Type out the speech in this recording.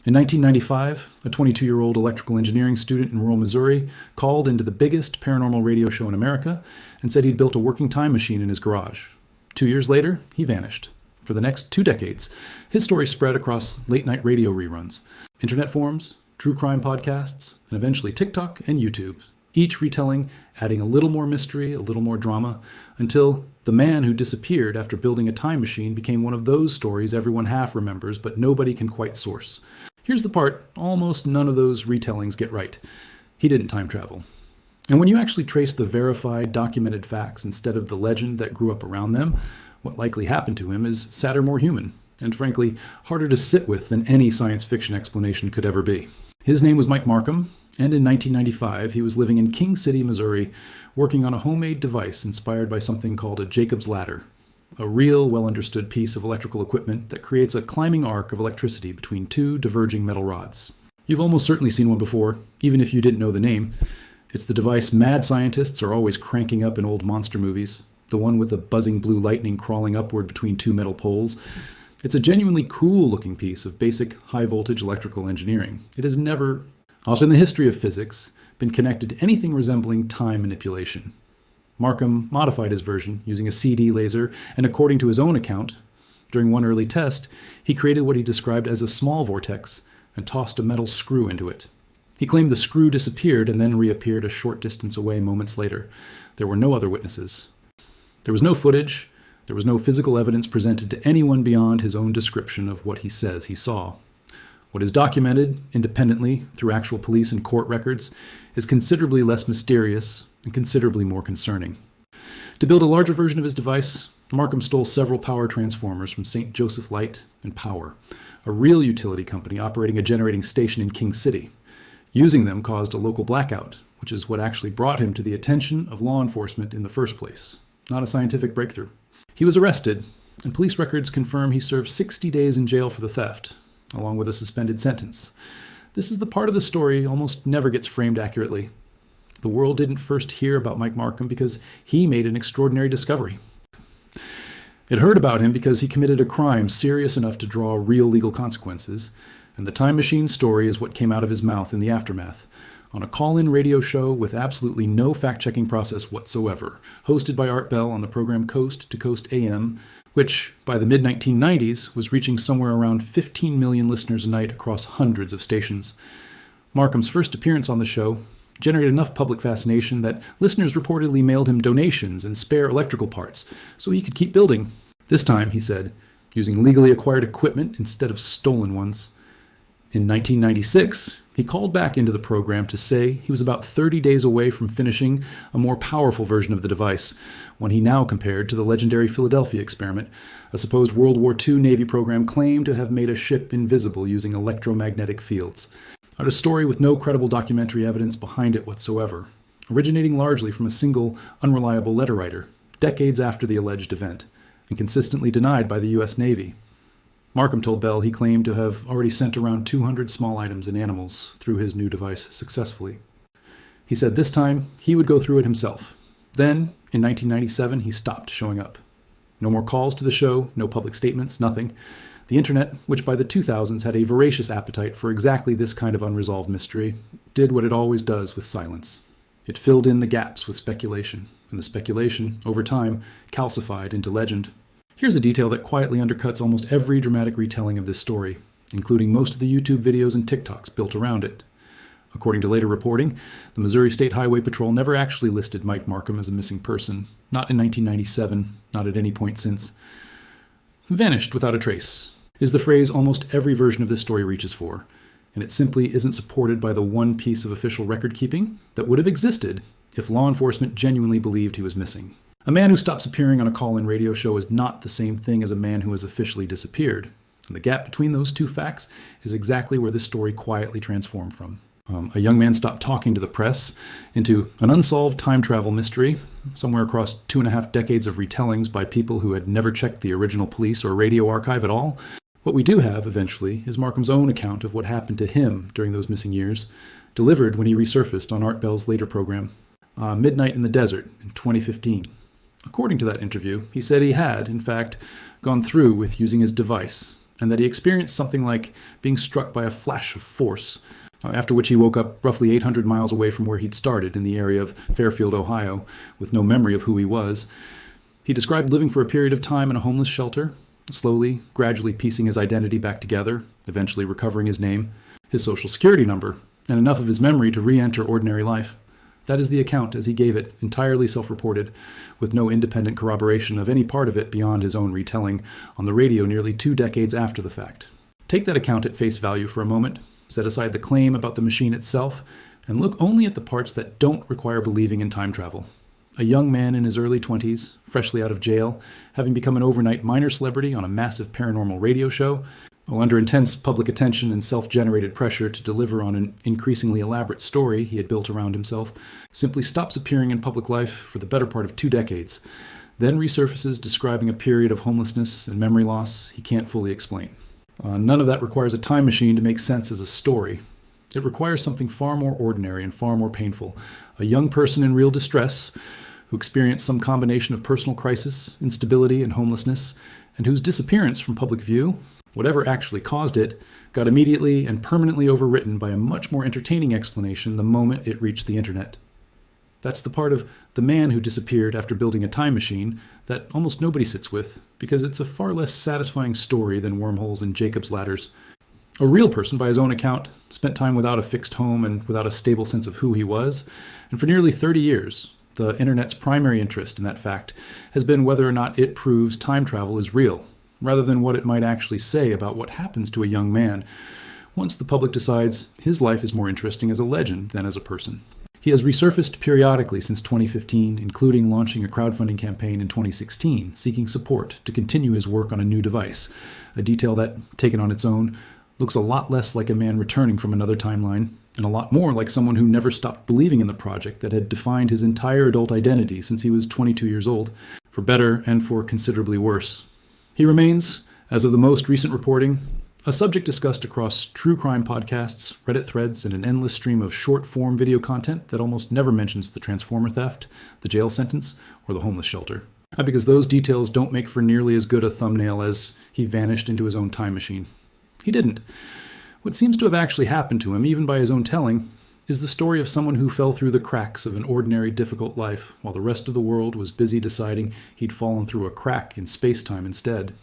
In 1995, a 22-year-old electrical engineering student in rural Missouri called into the biggest paranormal radio show in America and said he'd built a working time machine in his garage. 2 years later, he vanished. For the next 2 decades, his story spread across late-night radio reruns, internet forums, true crime podcasts, and eventually TikTok and YouTube, each retelling, adding a little more mystery, a little more drama, until the man who disappeared after building a time machine became one of those stories everyone half remembers but nobody can quite source. Here's the part almost none of those retellings get right. He didn't time travel. And when you actually trace the verified, documented facts instead of the legend that grew up around them, what likely happened to him is sadder, more human, and frankly, harder to sit with than any science fiction explanation could ever be. His name was Mike Markham, and in 1995 he was living in King City, Missouri, working on a homemade device inspired by something called a Jacob's ladder, a real, well-understood piece of electrical equipment that creates a climbing arc of electricity between 2 diverging metal rods. You've almost certainly seen one before, even if you didn't know the name. It's the device mad scientists are always cranking up in old monster movies, the one with the buzzing blue lightning crawling upward between 2 metal poles. It's a genuinely cool-looking piece of basic high-voltage electrical engineering. It has never, also in the history of physics, been connected to anything resembling time manipulation. Markham modified his version using a CD laser, and according to his own account, during one early test, he created what he described as a small vortex and tossed a metal screw into it. He claimed the screw disappeared and then reappeared a short distance away moments later. There were no other witnesses. There was no footage. There was no physical evidence presented to anyone beyond his own description of what he says he saw. What is documented independently through actual police and court records is considerably less mysterious and considerably more concerning. To build a larger version of his device, Markham stole several power transformers from St. Joseph Light and Power, a real utility company operating a generating station in King City. Using them caused a local blackout, which is what actually brought him to the attention of law enforcement in the first place, not a scientific breakthrough. He was arrested, and police records confirm he served 60 days in jail for the theft, along with a suspended sentence. This is the part of the story almost never gets framed accurately. The world didn't first hear about Mike Markham because he made an extraordinary discovery. It heard about him because he committed a crime serious enough to draw real legal consequences, and the time machine story is what came out of his mouth in the aftermath, on a call-in radio show with absolutely no fact-checking process whatsoever, hosted by Art Bell on the program Coast to Coast AM, which, by the mid-1990s, was reaching somewhere around 15 million listeners a night across hundreds of stations. Markham's first appearance on the show generated enough public fascination that listeners reportedly mailed him donations and spare electrical parts so he could keep building. This time, he said, using legally acquired equipment instead of stolen ones. In 1996, he called back into the program to say he was about 30 days away from finishing a more powerful version of the device, one he now compared to the legendary Philadelphia experiment, a supposed World War II Navy program claimed to have made a ship invisible using electromagnetic fields. A story with no credible documentary evidence behind it whatsoever, originating largely from a single, unreliable letter writer, decades after the alleged event, and consistently denied by the U.S. Navy. Markham told Bell he claimed to have already sent around 200 small items and animals through his new device successfully. He said this time he would go through it himself. Then, in 1997, he stopped showing up. No more calls to the show, no public statements, nothing. The internet, which by the 2000s had a voracious appetite for exactly this kind of unresolved mystery, did what it always does with silence. It filled in the gaps with speculation, and the speculation, over time, calcified into legend. Here's a detail that quietly undercuts almost every dramatic retelling of this story, including most of the YouTube videos and TikToks built around it. According to later reporting, the Missouri State Highway Patrol never actually listed Mike Markham as a missing person, not in 1997, not at any point since. Vanished without a trace is the phrase almost every version of this story reaches for, and it simply isn't supported by the one piece of official record-keeping that would have existed if law enforcement genuinely believed he was missing. A man who stops appearing on a call-in radio show is not the same thing as a man who has officially disappeared, and the gap between those two facts is exactly where this story quietly transformed from. A young man stopped talking to the press into an unsolved time travel mystery, somewhere across 2.5 decades of retellings by people who had never checked the original police or radio archive at all. What we do have, eventually, is Markham's own account of what happened to him during those missing years, delivered when he resurfaced on Art Bell's later program, Midnight in the Desert, in 2015. According to that interview, he said he had, in fact, gone through with using his device, and that he experienced something like being struck by a flash of force, after which he woke up roughly 800 miles away from where he'd started in the area of Fairfield, Ohio, with no memory of who he was. He described living for a period of time in a homeless shelter, slowly, gradually piecing his identity back together, eventually recovering his name, his social security number, and enough of his memory to re-enter ordinary life. That is the account as he gave it, entirely self-reported, with no independent corroboration of any part of it beyond his own retelling on the radio nearly 2 decades after the fact. Take that account at face value for a moment, set aside the claim about the machine itself, and look only at the parts that don't require believing in time travel. A young man in his early 20s, freshly out of jail, having become an overnight minor celebrity on a massive paranormal radio show, under intense public attention and self-generated pressure to deliver on an increasingly elaborate story he had built around himself, simply stops appearing in public life for the better part of 2 decades, then resurfaces describing a period of homelessness and memory loss he can't fully explain. None of that requires a time machine to make sense as a story. It requires something far more ordinary and far more painful. A young person in real distress who experienced some combination of personal crisis, instability, and homelessness, and whose disappearance from public view, whatever actually caused it, got immediately and permanently overwritten by a much more entertaining explanation the moment it reached the internet. That's the part of the man who disappeared after building a time machine that almost nobody sits with, because it's a far less satisfying story than wormholes and Jacob's ladders. A real person, by his own account, spent time without a fixed home and without a stable sense of who he was, and for nearly 30 years, the internet's primary interest in that fact has been whether or not it proves time travel is real, rather than what it might actually say about what happens to a young man once the public decides his life is more interesting as a legend than as a person. He has resurfaced periodically since 2015, including launching a crowdfunding campaign in 2016, seeking support to continue his work on a new device, a detail that, taken on its own, looks a lot less like a man returning from another timeline, and a lot more like someone who never stopped believing in the project that had defined his entire adult identity since he was 22 years old, for better and for considerably worse. He remains, as of the most recent reporting, a subject discussed across true crime podcasts, Reddit threads, and an endless stream of short-form video content that almost never mentions the Transformer theft, the jail sentence, or the homeless shelter. Because those details don't make for nearly as good a thumbnail as he vanished into his own time machine. He didn't. What seems to have actually happened to him, even by his own telling, is the story of someone who fell through the cracks of an ordinary, difficult life while the rest of the world was busy deciding he'd fallen through a crack in space-time instead.